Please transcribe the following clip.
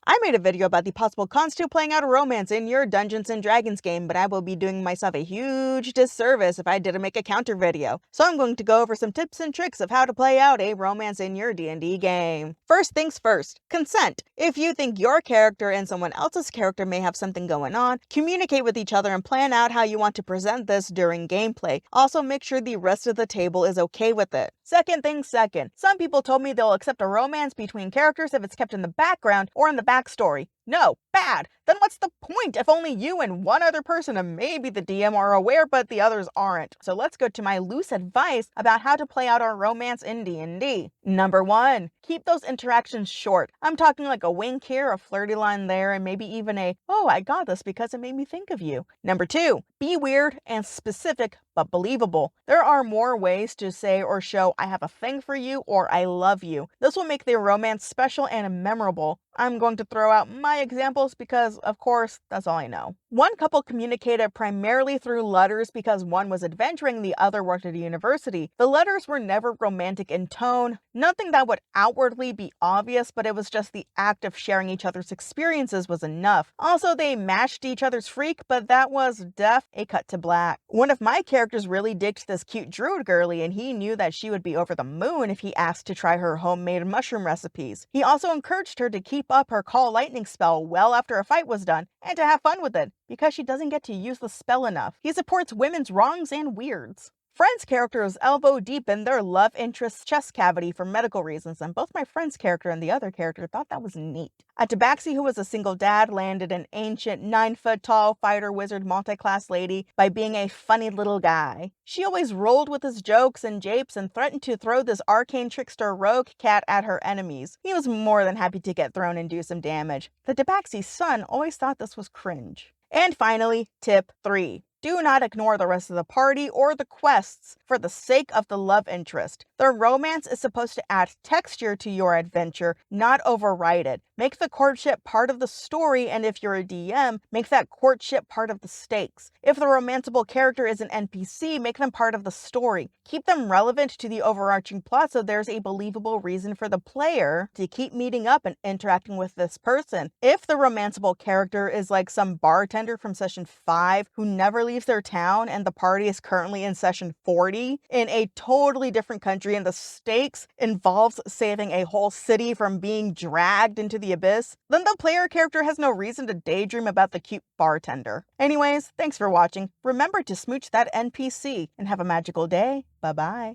I made a video about the possible cons to playing out a romance in your Dungeons & Dragons game, but I will be doing myself a huge disservice if I didn't make a counter video. So I'm going to go over some tips and tricks of how to play out a romance in your D&D game. First things first, consent. If you think your character and someone else's character may have something going on, communicate with each other and plan out how you want to present this during gameplay. Also make sure the rest of the table is okay with it. Second things second, some people told me they'll accept a romance between characters if it's kept in the background or in the backstory. No, bad. Then what's the point if only you and one other person and maybe the DM are aware but the others aren't? So let's go to my loose advice about how to play out our romance in D&D. Number 1, keep those interactions short. I'm talking like a wink here, a flirty line there, and maybe even a, oh, I got this because it made me think of you. Number 2, be weird and specific but believable. There are more ways to say or show I have a thing for you or I love you. This will make the romance special and memorable. I'm going to throw out my examples because, of course, that's all I know. One couple communicated primarily through letters because one was adventuring, the other worked at a university. The letters were never romantic in tone, nothing that would outwardly be obvious, but it was just the act of sharing each other's experiences was enough. Also, they matched each other's freak, but that was a cut to black. One of my characters really digged this cute druid girly, and he knew that she would be over the moon if he asked to try her homemade mushroom recipes. He also encouraged her to keep up her call lightning spell well after a fight was done, and to have fun with it, because she doesn't get to use the spell enough. He supports women's wrongs and weirds. Friend's character is elbow deep in their love interest's chest cavity for medical reasons, and both my friend's character and the other character thought that was neat. A tabaxi who was a single dad landed an ancient 9-foot-tall fighter wizard multi-class lady by being a funny little guy. She always rolled with his jokes and japes and threatened to throw this arcane trickster rogue cat at her enemies. He was more than happy to get thrown and do some damage. The tabaxi's son always thought this was cringe. And finally, tip 3. Do not ignore the rest of the party or the quests for the sake of the love interest. The romance is supposed to add texture to your adventure, not override it. Make the courtship part of the story, and if you're a DM, make that courtship part of the stakes. If the romanceable character is an NPC, make them part of the story. Keep them relevant to the overarching plot so there's a believable reason for the player to keep meeting up and interacting with this person. If the romanceable character is like some bartender from session 5 who never leaves their town and the party is currently in session 40 in a totally different country and the stakes involves saving a whole city from being dragged into the abyss, then the player character has no reason to daydream about the cute bartender. Anyways, thanks for watching. Remember to smooch that NPC and have a magical day. Bye-bye.